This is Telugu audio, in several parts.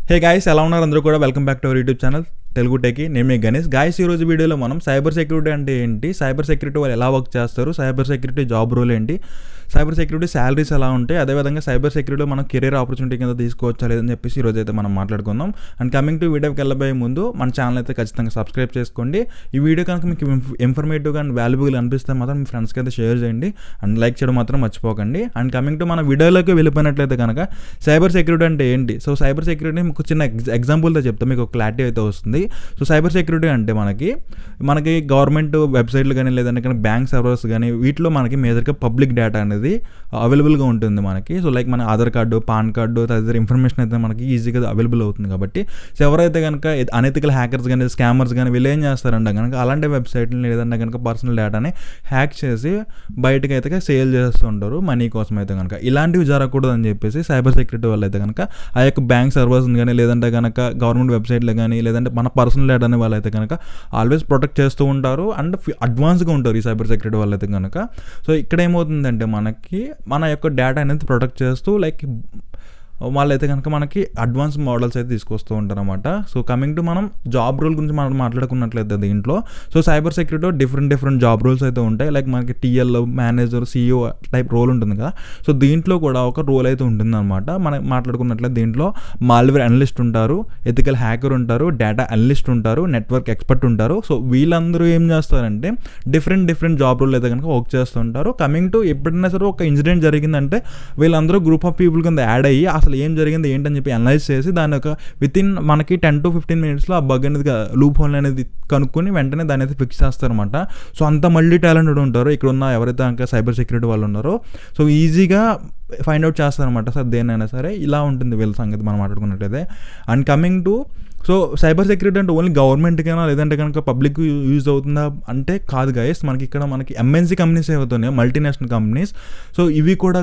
హే గాయ్స్, ఎలా ఉన్నారు అందరూ కూడా? Welcome back to our YouTube channel Telugu techie. నేను మీ గణేష్. గాయ్స్, ఈ రోజు వీడియోలో మనం సైబర్ సెక్యూరిటీ అంటే ఏంటి, సైబర్ సెక్యూరిటీ వాళ్ళు ఎలా వర్క్ చేస్తారు, సైబర్ సెక్యూరిటీ జాబ్ రోల్ ఏంటి, సైబర్ సెక్యూరిటీ శాలరీస్ ఎలా ఉంటాయి, అదేవిధంగా సైబర్ సెక్యూరిటీలో మనం కెరీర్ ఆపర్చునిటీ కింద తీసుకోవచ్చా లేదని చెప్పేసి ఈరోజు అయితే మనం మాట్లాడుకుందాం. అండ్ కమింగ్ టు వీడియోకి వెళ్ళబోయే ముందు మన ఛానల్ అయితే ఖచ్చితంగా సబ్స్క్రైబ్ చేసుకోండి. ఈ వీడియో కనుక మీకు ఇన్ఫర్మేటివ్గా అండ్ వాల్యుబుల్గా అనిపిస్తే మాత్రం మీ ఫ్రెండ్స్కి అయితే షేర్ చేయండి అండ్ లైక్ చేయడం మాత్రం మర్చిపోకండి. అండ్ కమింగ్ టు మన వీడియోలోకి వెళ్ళిపోయినట్లయితే కనుక సైబర్ సెక్యూరిటీ అంటే ఏంటి, సో సైబర్ సెక్యూరిటీ మీకు చిన్న ఎగ్జాంపుల్తో చెప్తే మీకు క్లారిటీ అయితే వస్తుంది. సో సైబర్ సెక్యూరిటీ అంటే మనకి గవర్నమెంట్ వెబ్సైట్లు కానీ లేదంటే కానీ బ్యాంక్ సర్వర్స్ కానీ వీటిలో మనకి మేజర్గా పబ్లిక్ డేటా అనేది అవైలబుల్గా ఉంటుంది మనకి. సో లైక్ మన ఆధార్ కార్డు, పాన్ కార్డు తదితర ఇన్ఫర్మేషన్ అయితే మనకి ఈజీగా అవైలబుల్ అవుతుంది. కాబట్టి సో ఎవరైతే కనుక అనెతికల్ హ్యాకర్స్ కానీ స్కామర్స్ కానీ వీళ్ళు ఏం చేస్తారంటే కనుక అలాంటి వెబ్సైట్ని లేదంటే కనుక పర్సనల్ డేటాని హ్యాక్ చేసి బయటకు అయితే సేల్ చేస్తూ ఉంటారు మనీ కోసం అయితే కనుక. ఇలాంటివి జరగకూడదు అని చెప్పేసి సైబర్ సెక్యూరిటీ వాళ్ళు అయితే కనుక ఆ యొక్క బ్యాంక్ సర్వర్స్ని కానీ లేదంటే కనుక గవర్నమెంట్ వెబ్సైట్లు కానీ లేదంటే మన పర్సనల్ డేటాని వాళ్ళు అయితే కనుక ఆల్వేస్ ప్రొటెక్ట్ చేస్తూ ఉంటారు అండ్ అడ్వాన్స్గా ఉంటారు ఈ సైబర్ సెక్యూరిటీ వాళ్ళు అయితే కనుక. సో ఇక్కడ ఏమవుతుందంటే మనకి మన యొక్క డేటా అనేది ప్రొటెక్ట్ చేస్తూ లైక్ వాళ్ళైతే కనుక మనకి అడ్వాన్స్ మోడల్స్ అయితే తీసుకొస్తూ ఉంటారు అనమాట. సో కమింగ్ టు మనం జాబ్ రోల్ గురించి మనం మాట్లాడుకున్నట్లయితే దీంట్లో సో సైబర్ సెక్యూరిటీలో డిఫరెంట్ జాబ్ రోల్స్ అయితే ఉంటాయి. లైక్ మనకి TL, manager, CEO type role ఉంటుంది కదా. సో దీంట్లో కూడా ఒక రోల్ అయితే ఉంటుంది అనమాట. మనం మాట్లాడుకున్నట్లయితే దీంట్లో మాల్వేర్ అనలిస్ట్ ఉంటారు, ఎథికల్ హ్యాకర్ ఉంటారు, డేటా అనలిస్ట్ ఉంటారు, నెట్వర్క్ ఎక్స్పర్ట్ ఉంటారు. సో వీళ్ళందరూ ఏం చేస్తారంటే డిఫరెంట్ జాబ్ రోల్ అయితే కనుక వర్క్ చేస్తుంటారు. కమింగ్ టు ఎప్పుడైనా సరే ఒక ఇన్సిడెంట్ జరిగిందంటే వీళ్ళందరూ గ్రూప్ ఆఫ్ పీపుల్ కింద యాడ్ అయ్యి అసలు ఏం జరిగింది ఏంటని చెప్పి అనలైజ్ చేసి దాని యొక్క వితిన్ మనకి 10 to 15 minutesలో ఆ బగ్ అనేది లూప్ హోల్ అనేది కనుక్కొని వెంటనే దాని అయితే ఫిక్స్ చేస్తారనమాట. సో అంత మల్టీ టాలెంటెడ్ ఉంటారు ఇక్కడ ఉన్న ఎవరైతే ఇంకా సైబర్ సెక్యూరిటీ వాళ్ళు ఉన్నారో. సో ఈజీగా ఫైండ్ అవుట్ చేస్తారనమాట సార్ దేనైనా సరే. ఇలా ఉంటుంది వీళ్ళ సంగతి మనం మాట్లాడుకున్నట్లయితే. And coming to so cyber security అంటే ఓన్లీ గవర్నమెంట్కైనా లేదంటే కనుక పబ్లిక్ యూజ్ అవుతుందా అంటే కాదు గైస్. మనకి ఇక్కడ మనకి MNC కంపెనీస్ అవుతున్నాయి, మల్టీనేషనల్ కంపెనీస్. సో ఇవి కూడా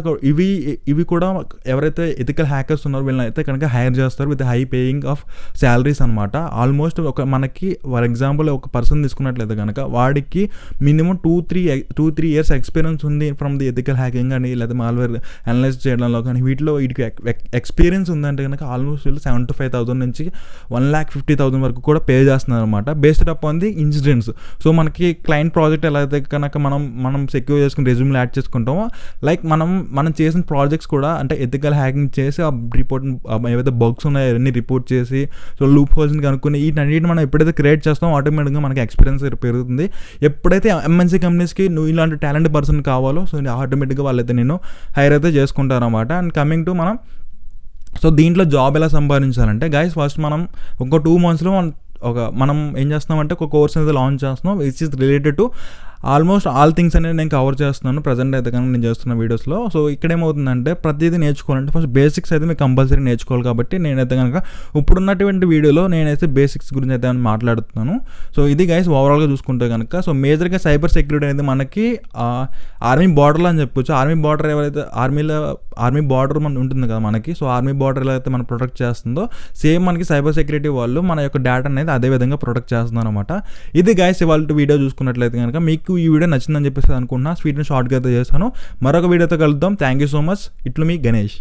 ఎవరైతే ఎథికల్ హ్యాకర్స్ ఉన్నారో వీళ్ళని అయితే కనుక హైర్ చేస్తారు with high paying off salaries అనమాట. ఆల్మోస్ట్ మనకి ఫర్ ఎగ్జాంపుల్ ఒక పర్సన్ తీసుకున్నట్లయితే కనుక వాడికి మినిమం 2-3 years ఎక్స్పీరియన్స్ ఉంది ఫ్రమ్ ది ఎథికల్ హ్యాకింగ్ అని లేదా మాల్వేర్ అనలైజ్ చేయడంలో కానీ వీటిలో వీటికి ఎక్స్పీరియన్స్ ఉందంటే కనుక ఆల్మోస్ట్ 75,000 నుంచి 1,50,000 వరకు కూడా పే చేస్తున్నారు అనమాట, based up on the incidents. So మనకి క్లయింట్ ప్రాజెక్ట్ ఎలా అయితే కనుక మనం సెక్యూర్ చేసుకుని రెజ్యూమ్లో యాడ్ చేసుకుంటామో లైక్ మనం చేసిన ప్రాజెక్ట్స్ కూడా అంటే ఎథికల్ హ్యాకింగ్ చేసి ఆ రిపోర్ట్ ఏవైతే బగ్స్ ఉన్నాయో అవన్నీ రిపోర్ట్ చేసి సో లూప్ హోల్స్ని కనుక్కొని వీటన్నిటిని మనం ఎప్పుడైతే క్రియేట్ చేస్తామో ఆటోమేటిక్గా మనకి ఎక్స్పీరియన్స్ పెరుగుతుంది. ఎప్పుడైతే MNC కంపెనీస్కి నువ్వు ఇలాంటి టాలెంట్ పర్సన్ కావాలో సో ఆటోమేటిక్గా వాళ్ళైతే నేను హైర్ అయితే చేసుకుంటారన్నమాట. అండ్ కమింగ్ టు సో దీంట్లో జాబ్ ఎలా సంపాదించాలంటే గైస్ ఫస్ట్ మనం ఒక 2 monthsలో మనం ఏం చేస్తున్నామంటే ఒక కోర్స్ అనేది లాంచ్ చేస్తున్నాం which is related to almost all things అనేది నేను కవర్ చేస్తున్నాను ప్రజెంట్ అయితే కనుక నేను చేస్తున్న వీడియోస్లో. సో ఇక్కడ ఏమవుతుందంటే ప్రతిదీ నేర్చుకోవాలంటే ఫస్ట్ బేసిక్స్ అయితే మీకు కంపల్సరీ నేర్చుకోవాలి. కాబట్టి నేనైతే కనుక ఇప్పుడున్నటువంటి వీడియోలో నేనైతే బేసిక్స్ గురించి అయితే మాట్లాడుతున్నాను. సో ఇది గైస్ ఓవరాల్గా చూసుకుంటే కనుక సో మేజర్గా సైబర్ సెక్యూరిటీ అనేది మనకి ఆర్మీ బార్డర్లో అని చెప్పొచ్చు. ఆర్మీ బార్డర్ ఎవరైతే ఆర్మీ బార్డర్ ఉంటుంది కదా మనకి. సో ఆర్మీ బార్డర్ ఎలా అయితే మనం ప్రొటెక్ట్ చేస్తుందో సేమ్ మనకి సైబర్ సెక్యూరిటీ వాళ్ళు మన యొక్క డేటా అనేది అదే విధంగా ప్రొటెక్ట్ చేస్తున్నారు అనమాట. ఇది గైస్ ఇవాళ వీడియో చూసుకున్నట్లయితే కనుక మీకు ఈ వీడియో నచ్చిందని చెప్పేసి అనుకుంటున్నా. స్వీట్ని షార్ట్గా అయితే చేస్తాను. మరొక వీడియోతో కలుద్దాం. Thank you so much. ఇట్లు మీ గణేష్.